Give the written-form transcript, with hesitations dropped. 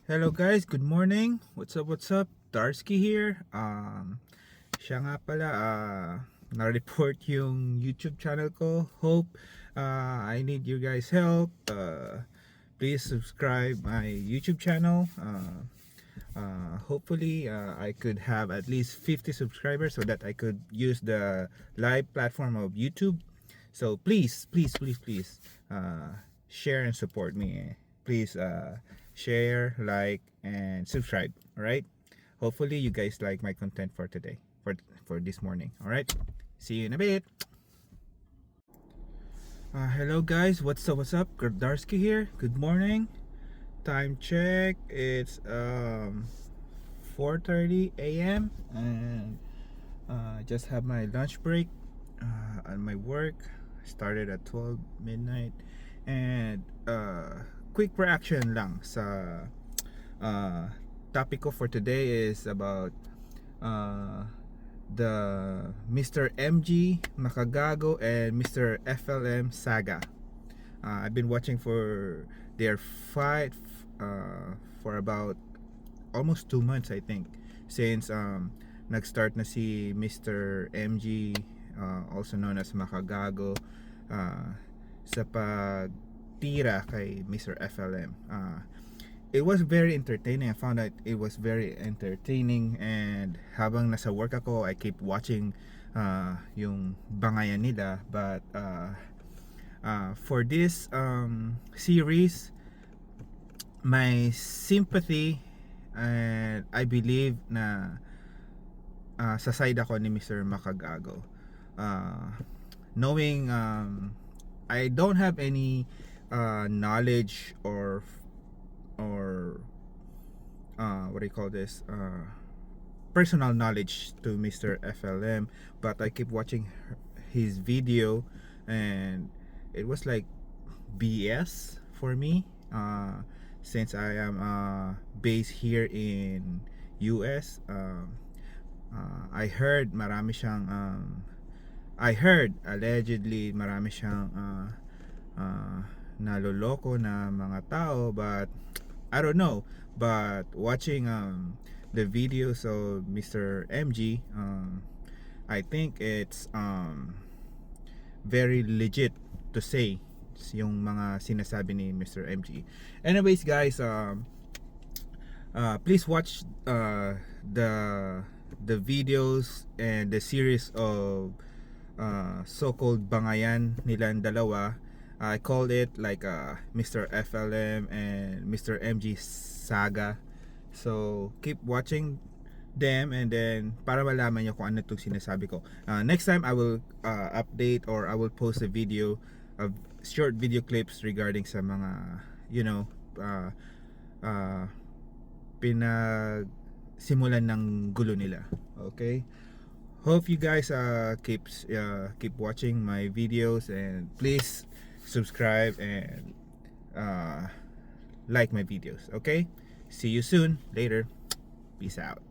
Hello guys, good morning. What's up, what's up? Darsky here. Siya nga pala, na-report yung YouTube channel ko. Hope I need you guys help. Please subscribe my YouTube channel. Hopefully I could have at least 50 subscribers so that I could use the live platform of YouTube. So please, please, please, please, share and support me. Please share, like, and subscribe. All right. Hopefully you guys like my content for today, for this morning. All right. See you in a bit. Hello guys. What's up? What's up? Gardarsky here. Good morning. Time check. It's 4:30 a.m. and just have my lunch break on my work. Started at 12 midnight and quick reaction lang sa topic ko for today is about the Mr. MG Makagago and Mr. FLM saga. I've been watching for their fight for about almost 2 months, I think, since nag-start na si Mr. MG, also known as Makagago, sa pagtira kay Mr. FLM. It was very entertaining. I found that it was very entertaining, and habang nasa work ako, I keep watching yung bangayan nila. But for this series, my sympathy, and I believe na sa side ako ni Mr. Makagago. Knowing I don't have any knowledge or what do you call this, personal knowledge to Mr. FLM, but I keep watching his video and it was like BS for me, since I am based here in US. I heard marami siyang I heard allegedly marami siyang naloloko na mga tao, but I don't know. But watching the videos of Mr. MG, I think it's very legit to say yung mga sinasabi ni Mr. MG. Anyways guys, please watch the videos and the series of so-called bangayan nilang dalawa. I called it like Mr. FLM and Mr. MG saga. So keep watching them, and then para malaman nyo kung ano itong sinasabi ko. Next time I will update, or I will post a video of short video clips regarding sa mga, you know, pinagsimulan ng gulo nila. Okay? Hope you guys keep watching my videos, and please subscribe and like my videos. Okay? See you soon. Later. Peace out.